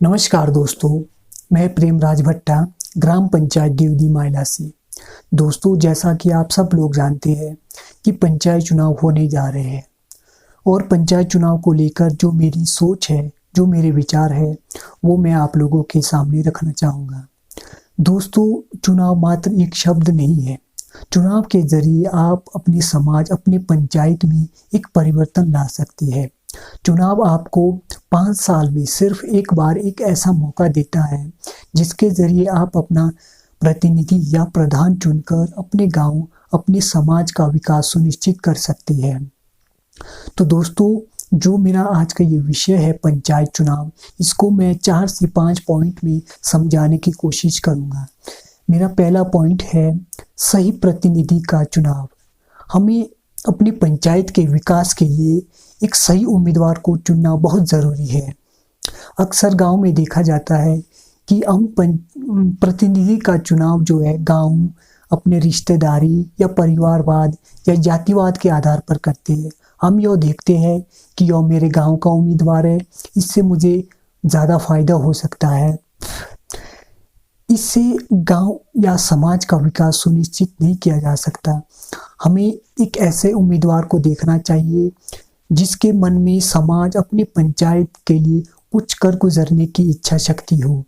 नमस्कार दोस्तों, मैं प्रेम राज भट्टा, ग्राम पंचायत देवदी मायला से। दोस्तों, जैसा कि आप सब लोग जानते हैं कि पंचायत चुनाव होने जा रहे हैं और पंचायत चुनाव को लेकर जो मेरी सोच है, जो मेरे विचार है, वो मैं आप लोगों के सामने रखना चाहूँगा। दोस्तों, चुनाव मात्र एक शब्द नहीं है। चुनाव के ज़रिए आप अपने समाज, अपने पंचायत में एक परिवर्तन ला सकते हैं। चुनाव आपको 5 साल में सिर्फ एक बार एक ऐसा मौका देता है जिसके ज़रिए आप अपना प्रतिनिधि या प्रधान चुनकर अपने गाँव, अपने समाज का विकास सुनिश्चित कर सकते हैं। तो दोस्तों, जो मेरा आज का ये विषय है पंचायत चुनाव, इसको मैं 4 से 5 पॉइंट में समझाने की कोशिश करूँगा। मेरा पहला पॉइंट है सही प्रतिनिधि का चुनाव। हमें अपनी पंचायत के विकास के लिए एक सही उम्मीदवार को चुनना बहुत ज़रूरी है। अक्सर गांव में देखा जाता है कि हम प्रतिनिधि का चुनाव जो है गांव अपने रिश्तेदारी या परिवारवाद या जातिवाद के आधार पर करते हैं। हम यह देखते हैं कि यह मेरे गांव का उम्मीदवार है, इससे मुझे ज़्यादा फायदा हो सकता है। इससे गांव या समाज का विकास सुनिश्चित नहीं किया जा सकता। हमें एक ऐसे उम्मीदवार को देखना चाहिए जिसके मन में समाज, अपनी पंचायत के लिए कुछ कर गुजरने की इच्छा शक्ति हो।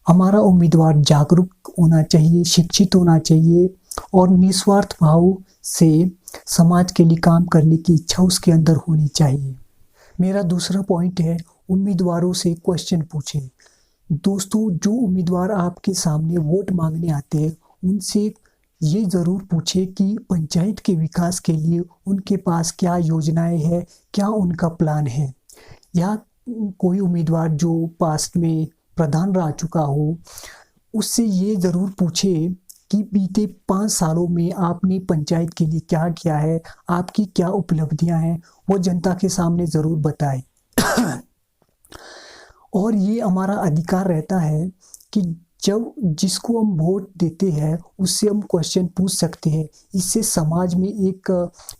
हमारा उम्मीदवार जागरूक होना चाहिए, शिक्षित होना चाहिए और निस्वार्थ भाव से समाज के लिए काम करने की इच्छा उसके अंदर होनी चाहिए। मेरा दूसरा पॉइंट है उम्मीदवारों से क्वेश्चन पूछें। दोस्तों, जो उम्मीदवार आपके सामने वोट मांगने आते हैं उनसे ये ज़रूर पूछे कि पंचायत के विकास के लिए उनके पास क्या योजनाएं हैं, क्या उनका प्लान है। या कोई उम्मीदवार जो पास्ट में प्रधान रह चुका हो, उससे ये ज़रूर पूछे कि बीते 5 सालों में आपने पंचायत के लिए क्या किया है, आपकी क्या उपलब्धियां हैं, वो जनता के सामने ज़रूर बताए। और ये हमारा अधिकार रहता है कि जब जिसको हम वोट देते हैं उससे हम क्वेश्चन पूछ सकते हैं। इससे समाज में एक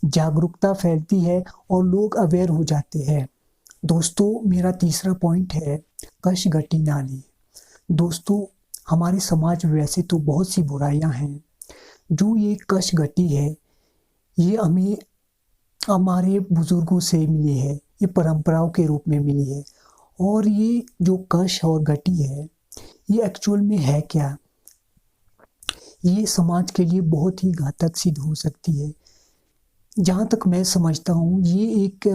जागरूकता फैलती है और लोग अवेयर हो जाते हैं। दोस्तों, मेरा तीसरा पॉइंट है कश घटी नाली। दोस्तों, हमारे समाज में वैसे तो बहुत सी बुराइयां हैं। जो ये कश घटी है, ये हमें हमारे बुजुर्गों से मिली है, ये परंपराओं के रूप में मिली है। और ये जो कश और घटी है, ये एक्चुअल में है क्या? ये समाज के लिए बहुत ही घातक सिद्ध हो सकती है। जहाँ तक मैं समझता हूँ, ये एक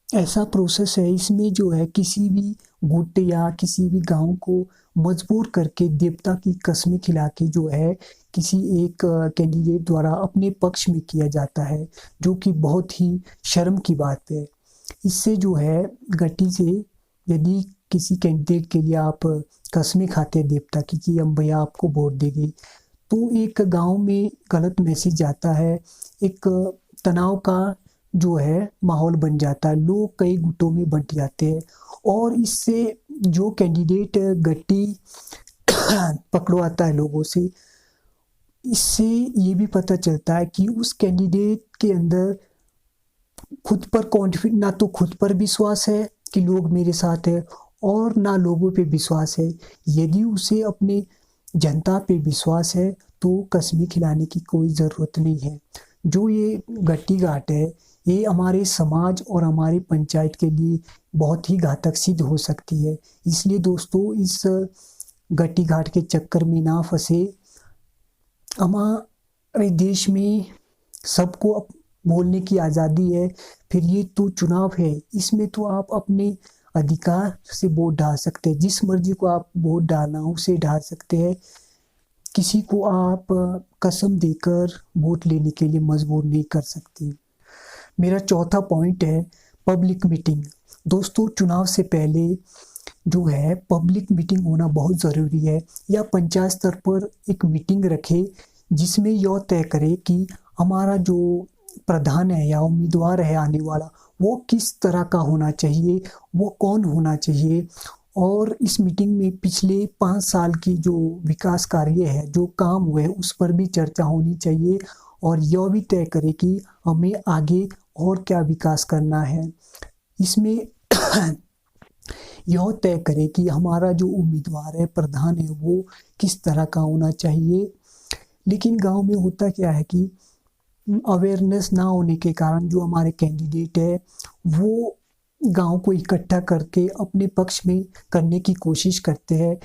ऐसा प्रोसेस है, इसमें जो है किसी भी गुट या किसी भी गांव को मजबूर करके देवता की कसमें खिला के जो है किसी एक कैंडिडेट द्वारा अपने पक्ष में किया जाता है, जो कि बहुत ही शर्म की बात है। इससे जो है गति से यदि किसी कैंडिडेट के लिए आप कसमें खाते हैं देवता की कि हम भैया आपको वोट देंगे, तो एक गांव में गलत मैसेज जाता है, एक तनाव का जो है माहौल बन जाता है, लोग कई गुटों में बंट जाते हैं। और इससे जो कैंडिडेट गट्टी पकड़वाता है लोगों से, इससे ये भी पता चलता है कि उस कैंडिडेट के अंदर खुद पर कॉन्फिडेंस, ना तो खुद पर विश्वास है कि लोग मेरे साथ है और ना लोगों पे विश्वास है। यदि उसे अपने जनता पे विश्वास है तो कसमें खिलाने की कोई ज़रूरत नहीं है। जो ये गट्टी घाट है, ये हमारे समाज और हमारी पंचायत के लिए बहुत ही घातक सिद्ध हो सकती है। इसलिए दोस्तों, इस गट्टी घाट के चक्कर में ना फंसे। हमारे देश में सबको बोलने की आज़ादी है। फिर ये तो चुनाव है, इसमें तो आप अपने अधिकार से वोट डाल सकते हैं। जिस मर्जी को आप वोट डालना उसे डाल सकते हैं। किसी को आप कसम देकर वोट लेने के लिए मजबूर नहीं कर सकते। मेरा चौथा पॉइंट है पब्लिक मीटिंग। दोस्तों, चुनाव से पहले जो है पब्लिक मीटिंग होना बहुत ज़रूरी है। या पंचायत स्तर पर एक मीटिंग रखे जिसमें यह तय करे कि हमारा जो प्रधान है या उम्मीदवार है आने वाला, वो किस तरह का होना चाहिए, वो कौन होना चाहिए। और इस मीटिंग में पिछले 5 साल की जो विकास कार्य है, जो काम हुए, उस पर भी चर्चा होनी चाहिए। और यह भी तय करे कि हमें आगे और क्या विकास करना है। इसमें यह तय करे कि हमारा जो उम्मीदवार है, प्रधान है, वो किस तरह का होना चाहिए। लेकिन गाँव में होता क्या है कि अवेयरनेस ना होने के कारण जो हमारे कैंडिडेट है वो गाँव को इकट्ठा करके अपने पक्ष में करने की कोशिश करते हैं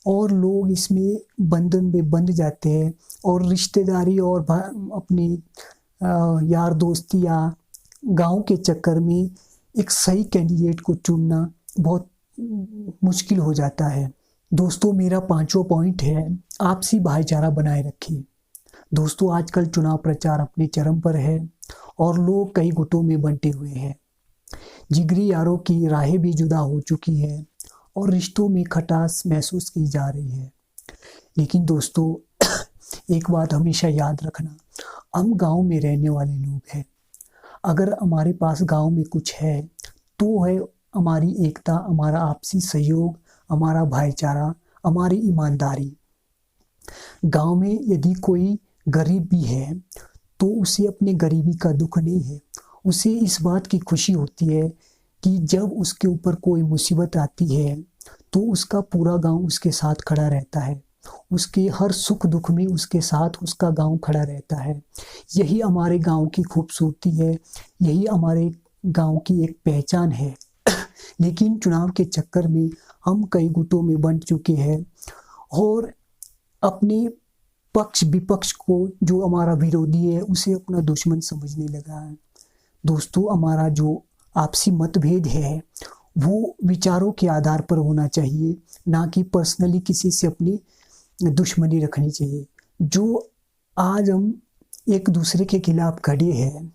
और लोग इसमें बंधन में बंध जाते हैं और रिश्तेदारी और अपनी यार दोस्ती या गाँव के चक्कर में एक सही कैंडिडेट को चुनना बहुत मुश्किल हो जाता है। दोस्तों, मेरा 5वां पॉइंट है आपसी भाईचारा बनाए रखिए। दोस्तों, आजकल चुनाव प्रचार अपने चरम पर है और लोग कई गुटों में बंटे हुए हैं। जिगरी यारों की राहें भी जुदा हो चुकी है और रिश्तों में खटास महसूस की जा रही है। लेकिन दोस्तों, एक बात हमेशा याद रखना, हम गांव में रहने वाले लोग हैं। अगर हमारे पास गांव में कुछ है तो है हमारी एकता, हमारा आपसी सहयोग, हमारा भाईचारा, हमारी ईमानदारी। गांव में यदि कोई गरीब भी है तो उसे अपने गरीबी का दुख नहीं है, उसे इस बात की खुशी होती है कि जब उसके ऊपर कोई मुसीबत आती है तो उसका पूरा गांव उसके साथ खड़ा रहता है, उसके हर सुख दुख में उसके साथ उसका गांव खड़ा रहता है। यही हमारे गांव की खूबसूरती है, यही हमारे गांव की एक पहचान है। लेकिन चुनाव के चक्कर में हम कई गुटों में बंट चुके हैं और अपने पक्ष विपक्ष को, जो हमारा विरोधी है, उसे अपना दुश्मन समझने लगा है। दोस्तों, हमारा जो आपसी मतभेद है वो विचारों के आधार पर होना चाहिए, ना कि पर्सनली किसी से अपनी दुश्मनी रखनी चाहिए। जो आज हम एक दूसरे के खिलाफ खड़े हैं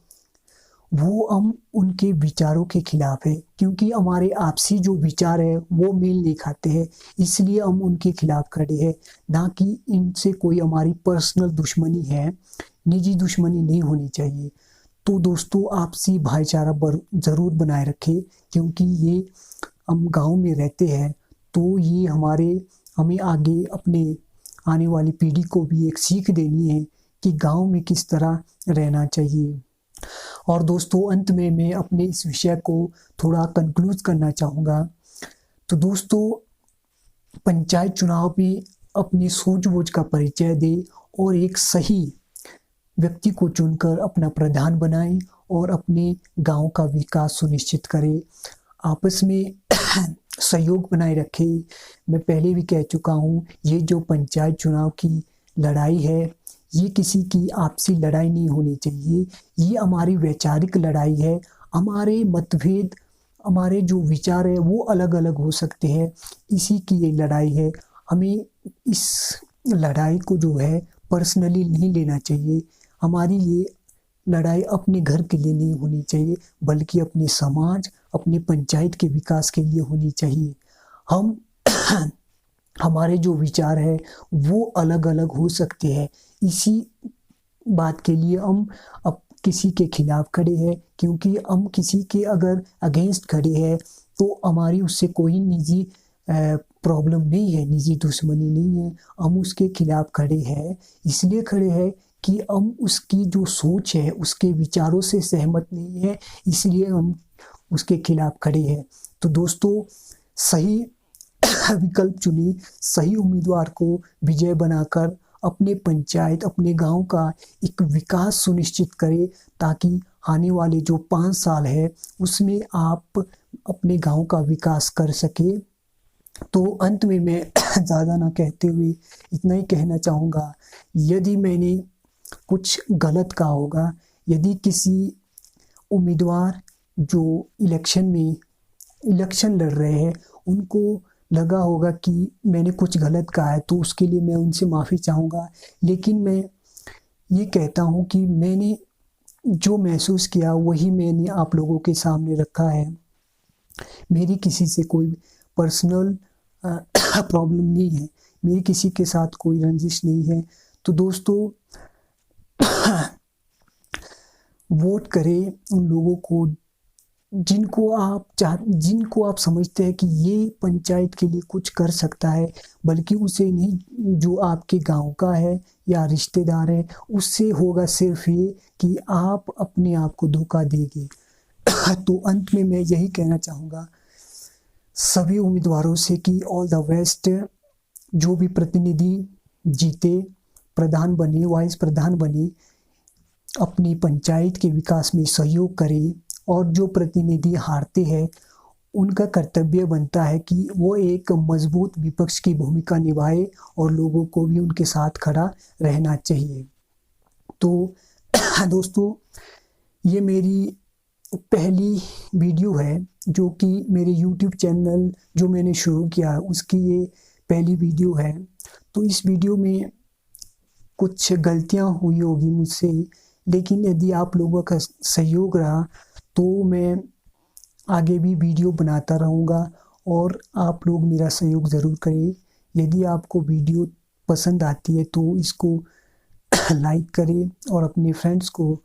वो हम उनके विचारों के खिलाफ है, क्योंकि हमारे आपसी जो विचार है वो मेल नहीं खाते हैं, इसलिए हम उनके खिलाफ खड़े हैं, ना कि इनसे कोई हमारी पर्सनल दुश्मनी है। निजी दुश्मनी नहीं होनी चाहिए। तो दोस्तों, आपसी भाईचारा ज़रूर बनाए रखें, क्योंकि ये हम गांव में रहते हैं तो ये हमें आगे अपने आने वाली पीढ़ी को भी एक सीख देनी है कि गांव में किस तरह रहना चाहिए। और दोस्तों, अंत में मैं अपने इस विषय को थोड़ा कंक्लूड करना चाहूँगा। तो दोस्तों, पंचायत चुनाव में अपनी सूझबूझ का परिचय दे और एक सही व्यक्ति को चुनकर अपना प्रधान बनाएं और अपने गांव का विकास सुनिश्चित करें। आपस में सहयोग बनाए रखें। मैं पहले भी कह चुका हूँ, ये जो पंचायत चुनाव की लड़ाई है ये किसी की आपसी लड़ाई नहीं होनी चाहिए, ये हमारी वैचारिक लड़ाई है। हमारे मतभेद, हमारे जो विचार है वो अलग अलग हो सकते हैं, इसी की ये लड़ाई है। हमें इस लड़ाई को जो है पर्सनली नहीं लेना चाहिए। हमारी ये लड़ाई अपने घर के लिए नहीं होनी चाहिए, बल्कि अपने समाज, अपने पंचायत के विकास के लिए होनी चाहिए। हम हमारे जो विचार है वो अलग अलग हो सकते हैं, इसी बात के लिए हम अब किसी के खिलाफ खड़े हैं, क्योंकि हम किसी के अगर अगेंस्ट खड़े हैं तो हमारी उससे कोई निजी प्रॉब्लम नहीं है, निजी दुश्मनी नहीं है। हम उसके खिलाफ खड़े हैं, इसलिए खड़े हैं कि हम उसकी जो सोच है, उसके विचारों से सहमत नहीं है, इसलिए हम उसके खिलाफ खड़े हैं। तो दोस्तों, सही विकल्प चुने, सही उम्मीदवार को विजय बनाकर अपने पंचायत, अपने गांव का एक विकास सुनिश्चित करें, ताकि आने वाले जो 5 साल है उसमें आप अपने गांव का विकास कर सके। तो अंत में मैं ज़्यादा ना कहते हुए इतना ही कहना चाहूँगा, यदि मैंने कुछ गलत कहा होगा, यदि किसी उम्मीदवार जो इलेक्शन लड़ रहे हैं उनको लगा होगा कि मैंने कुछ गलत कहा है, तो उसके लिए मैं उनसे माफ़ी चाहूँगा। लेकिन मैं ये कहता हूँ कि मैंने जो महसूस किया वही मैंने आप लोगों के सामने रखा है। मेरी किसी से कोई पर्सनल प्रॉब्लम नहीं है, मेरी किसी के साथ कोई रंजिश नहीं है। तो दोस्तों, वोट करें उन लोगों को जिनको आप समझते हैं कि ये पंचायत के लिए कुछ कर सकता है, बल्कि उसे नहीं जो आपके गांव का है या रिश्तेदार है, उससे होगा सिर्फ ये कि आप अपने आप को धोखा देंगे। तो अंत में मैं यही कहना चाहूँगा, सभी उम्मीदवारों से कि ऑल द बेस्ट। जो भी प्रतिनिधि जीते, प्रधान बने, वाइस प्रधान बने, अपनी पंचायत के विकास में सहयोग करें। और जो प्रतिनिधि हारते हैं उनका कर्तव्य बनता है कि वो एक मजबूत विपक्ष की भूमिका निभाए और लोगों को भी उनके साथ खड़ा रहना चाहिए। तो दोस्तों, ये मेरी पहली वीडियो है जो कि मेरे YouTube चैनल जो मैंने शुरू किया उसकी ये पहली वीडियो है। तो इस वीडियो में कुछ गलतियां हुई होगी मुझसे, लेकिन यदि आप लोगों का सहयोग रहा तो मैं आगे भी वीडियो बनाता रहूँगा और आप लोग मेरा सहयोग ज़रूर करें। यदि आपको वीडियो पसंद आती है तो इसको लाइक करें और अपने फ्रेंड्स को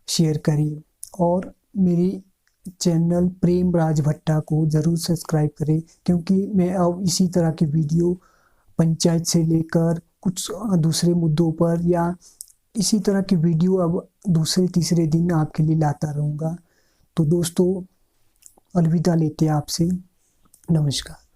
शेयर करें और मेरी चैनल प्रेम राज भट्टा को ज़रूर सब्सक्राइब करें, क्योंकि मैं अब इसी तरह की वीडियो पंचायत से लेकर कुछ दूसरे मुद्दों पर या इसी तरह की वीडियो अब दूसरे तीसरे दिन आपके लिए लाता रहूँगा। तो दोस्तों, अलविदा लेते हैं आपसे। नमस्कार।